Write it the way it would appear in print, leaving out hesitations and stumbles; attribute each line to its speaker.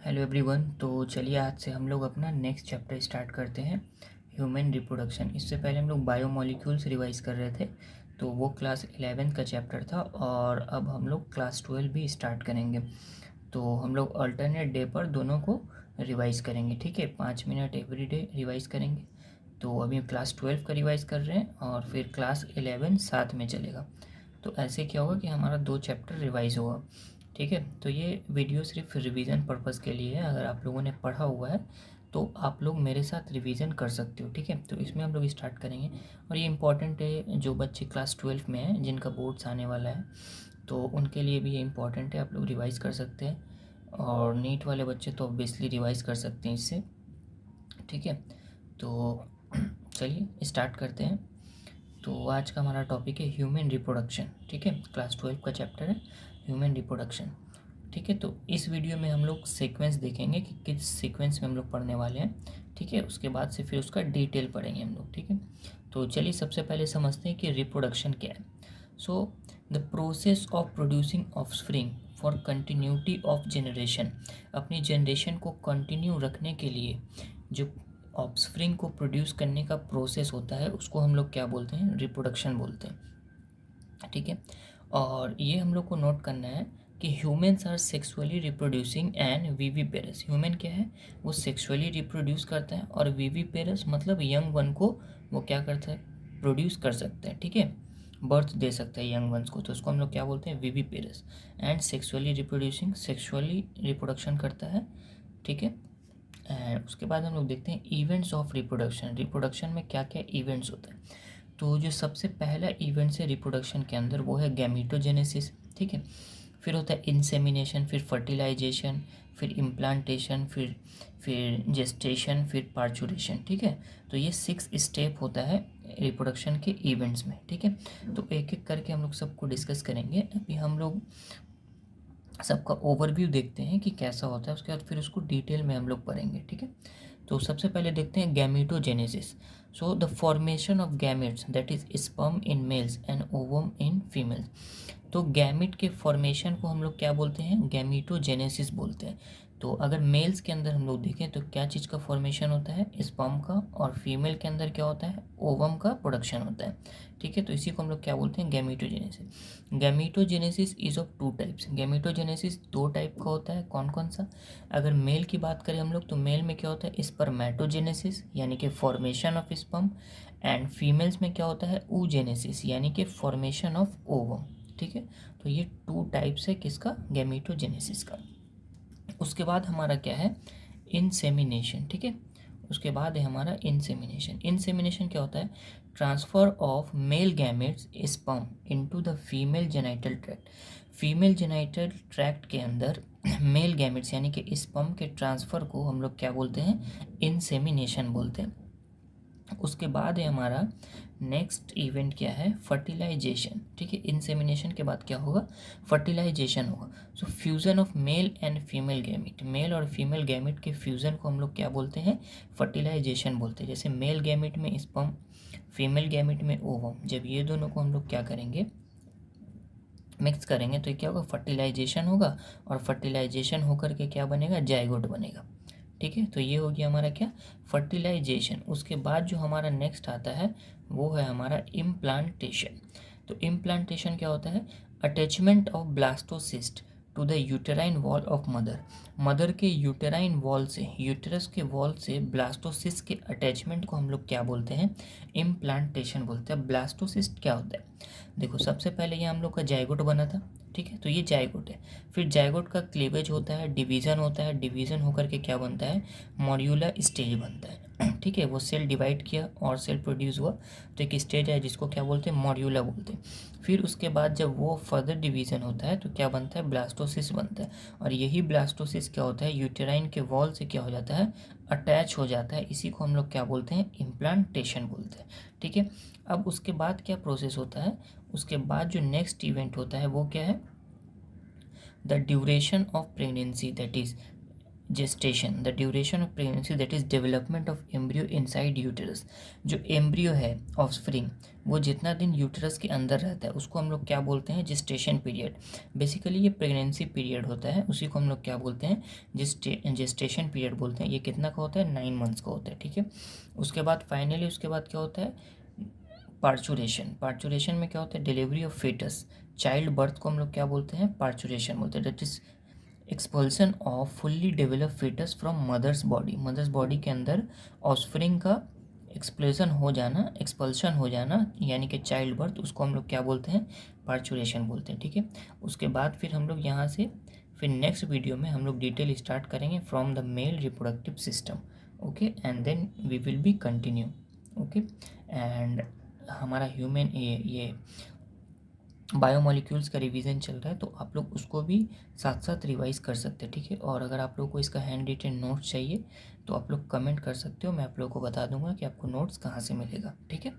Speaker 1: Hello everyone. तो चलिए आज से हम लोग अपना नेक्स्ट चैप्टर स्टार्ट करते हैं, ह्यूमन रिप्रोडक्शन। इससे पहले हम लोग बायोमोलिक्यूल्स रिवाइज कर रहे थे, तो वो क्लास 11 का चैप्टर था और अब हम लोग क्लास 12 भी स्टार्ट करेंगे। तो हम लोग अल्टरनेट डे पर दोनों को रिवाइज करेंगे, ठीक है। 5 मिनट एवरी डे रिवाइज करेंगे। तो अभी क्लास 12 का रिवाइज कर रहे हैं और फिर क्लास 11 साथ में चलेगा। तो ऐसे क्या होगा कि हमारा 2 चैप्टर रिवाइज होगा, ठीक है। तो ये वीडियो सिर्फ रिवीजन पर्पज़ के लिए है। अगर आप लोगों ने पढ़ा हुआ है तो आप लोग मेरे साथ रिवीजन कर सकते हो, ठीक है। तो इसमें हम लोग स्टार्ट करेंगे और ये इम्पॉर्टेंट है, जो बच्चे क्लास 12 में हैं जिनका बोर्ड्स आने वाला है तो उनके लिए भी ये इम्पॉर्टेंट है। आप लोग रिवाइज़ कर सकते हैं और नीट वाले बच्चे तो ऑब्वियसली रिवाइज़ कर सकते हैं इससे, ठीक है। तो चलिए स्टार्ट करते हैं। तो आज का हमारा टॉपिक है ह्यूमन रिप्रोडक्शन, ठीक है। क्लास 12 का चैप्टर है ह्यूमन रिप्रोडक्शन, ठीक है। तो इस वीडियो में हम लोग सीक्वेंस देखेंगे कि किस सीक्वेंस में हम लोग पढ़ने वाले हैं, ठीक है। उसके बाद से फिर उसका डिटेल पढ़ेंगे हम लोग, ठीक है। तो चलिए सबसे पहले समझते हैं कि रिप्रोडक्शन क्या है। So the process of producing offspring for continuity of generation. अपनी जनरेशन को कंटिन्यू रखने के लिए जो ऑफस्प्रिंग को प्रोड्यूस करने का प्रोसेस होता है उसको हम लोग क्या बोलते हैं, रिप्रोडक्शन बोलते हैं, ठीक है। और ये हम लोग को नोट करना है कि humans are sexually reproducing and viviparous. Human क्या है, वो सेक्सुअली रिप्रोड्यूस करता है और विविपेरस मतलब यंग वन को वो क्या करता है, प्रोड्यूस कर सकता है, ठीक है। बर्थ दे सकता है यंग वंस को, तो उसको हम लोग क्या बोलते हैं, viviparous. And sexually reproducing, sexually reproduction करता है, ठीक है। एंड उसके बाद हम लोग देखते हैं इवेंट्स ऑफ रिप्रोडक्शन। रिप्रोडक्शन में क्या क्या इवेंट्स होते हैं। तो जो सबसे पहला इवेंट्स है रिप्रोडक्शन के अंदर वो है गैमीटोजेनेसिस, ठीक है। फिर होता है इंसेमिनेशन, फिर फर्टिलाइजेशन, फिर इम्प्लांटेशन, फिर जेस्टेशन, फिर पार्चुरेशन, ठीक है। तो ये 6 स्टेप होता है रिप्रोडक्शन के इवेंट्स में, ठीक है। तो एक एक करके हम लोग सबको डिस्कस करेंगे। अभी हम लोग सबका ओवरव्यू देखते हैं कि कैसा होता है, उसके बाद फिर उसको डिटेल में हम लोग पढ़ेंगे, ठीक है। तो सबसे पहले देखते हैं gametogenesis. So the formation of gametes that is sperm in males and ovum in females. तो गैमिट के फॉर्मेशन को हम लोग क्या बोलते हैं, गैमीटोजेनेसिस बोलते हैं। तो अगर मेल्स के अंदर हम लोग देखें तो क्या चीज़ का फॉर्मेशन होता है, स्पर्म का, और फीमेल के अंदर क्या होता है, ओवम का प्रोडक्शन होता है, ठीक है। तो इसी को हम लोग क्या बोलते हैं, गैमीटोजेनेसिस। गैमीटोजेनेसिस इज ऑफ 2 टाइप्स। गैमीटोजेनेसिस 2 टाइप का होता है, कौन कौन सा। अगर मेल की बात करें हम लोग तो मेल में क्या होता है, स्पर्मेटोजेनेसिस यानी कि formation of sperm. And females में क्या होता है, oogenesis यानी कि फॉर्मेशन ऑफ ओवम, ठीक है। तो ये 2 टाइप्स है किसका, गैमीटोजेनेसिस का। उसके बाद हमारा क्या है, इंसेमिनेशन, ठीक है। उसके बाद है हमारा इंसेमिनेशन। इंसेमिनेशन क्या होता है, transfer of male gametes sperm into the female genital tract. Female genital tract के अंदर मेल गैमेट्स यानी कि स्पर्म के ट्रांसफ़र को हम लोग क्या बोलते हैं, इंसेमिनेशन बोलते हैं। उसके बाद है हमारा नेक्स्ट इवेंट क्या है, फर्टिलाइजेशन, ठीक है। इंसेमिनेशन के बाद क्या होगा, फर्टिलाइजेशन होगा। So fusion of male and female gamete, male और फीमेल गैमिट के फ्यूज़न को हम लोग क्या बोलते हैं, फर्टिलाइजेशन बोलते हैं। जैसे मेल गैमिट में स्पर्म, फीमेल गैमिट में ओवम, जब ये दोनों को हम लोग क्या करेंगे, मिक्स करेंगे तो क्या होगा, फर्टिलाइजेशन होगा। और फर्टिलाइजेशन होकर के क्या बनेगा, जाइगोट बनेगा, ठीक है। तो ये हो गया हमारा क्या, फर्टिलाइजेशन। उसके बाद जो हमारा नेक्स्ट आता है वो है हमारा इम्प्लांटेशन। तो इम्प्लांटेशन क्या होता है, attachment of blastocyst to the uterine wall of mother. Mother के यूटेराइन वॉल से, यूटेरस के वॉल से ब्लास्टोसिस्ट के अटैचमेंट को हम लोग क्या बोलते हैं, इम्प्लांटेशन बोलते हैं। ब्लास्टोसिस्ट क्या होता है, देखो सबसे पहले ये हम लोग का जाइगोट बना था, ठीक है। तो ये जाइगोट है। फिर जाइगोट का क्लीवेज होता है, डिवीज़न होता है, डिवीज़न होकर के क्या बनता है, मॉड्यूला स्टेज बनता है, ठीक है। वो सेल डिवाइड किया और सेल प्रोड्यूस हुआ, तो एक स्टेज है जिसको क्या बोलते हैं, मॉड्यूला बोलते हैं। फिर उसके बाद जब वो फर्दर डिवीज़न होता है तो क्या बनता है, ब्लास्टोसिस बनता है। और यही ब्लास्टोसिस क्या होता है, यूटेराइन के वॉल से क्या हो जाता है, अटैच हो जाता है। इसी को हम लोग क्या बोलते हैं, इम्प्लांटेशन बोलते हैं, ठीक है। अब उसके बाद क्या प्रोसेस होता है, उसके बाद जो नेक्स्ट इवेंट होता है वो क्या है, the duration of pregnancy, that is gestation, the duration of pregnancy that is development of embryo inside uterus. जो एम्ब्रियो है ऑफस्प्रिंग, वो जितना दिन यूटेरस के अंदर रहता है उसको हम लोग क्या बोलते हैं, जेस्टेशन पीरियड। बेसिकली ये प्रेगनेंसी पीरियड होता है, उसी को हम लोग क्या बोलते हैं, जेस्टेशन पीरियड बोलते हैं। ये कितना का होता है, 9 मंथ्स का होता है, ठीक है। उसके बाद फाइनली उसके बाद क्या होता है, पार्चुरेशन। पार्चुरेशन में क्या होता है, delivery of foetus, child birth को हम लोग क्या बोलते हैं, पार्चुरेशन बोलते हैं। That is expulsion of fully develop foetus from mother's body. Mother's body के अंदर ऑफस्प्रिंग का एक्सपल्शन हो जाना यानी कि चाइल्ड बर्थ, उसको हम लोग क्या बोलते हैं, पार्चुरेशन बोलते हैं, ठीक है। उसके बाद फिर हम लोग यहाँ से फिर नेक्स्ट वीडियो में हम लोग डिटेल स्टार्ट करेंगे from the male reproductive system, okay, and then we will be continue, okay. एंड हमारा ह्यूमन ये बायोमोलिक्यूल्स का रिवीजन चल रहा है, तो आप लोग उसको भी साथ साथ रिवाइज कर सकते हैं, ठीक है। और अगर आप लोग को इसका हैंड रिटन नोट्स चाहिए तो आप लोग कमेंट कर सकते हो, मैं आप लोगों को बता दूंगा कि आपको नोट्स कहाँ से मिलेगा, ठीक है।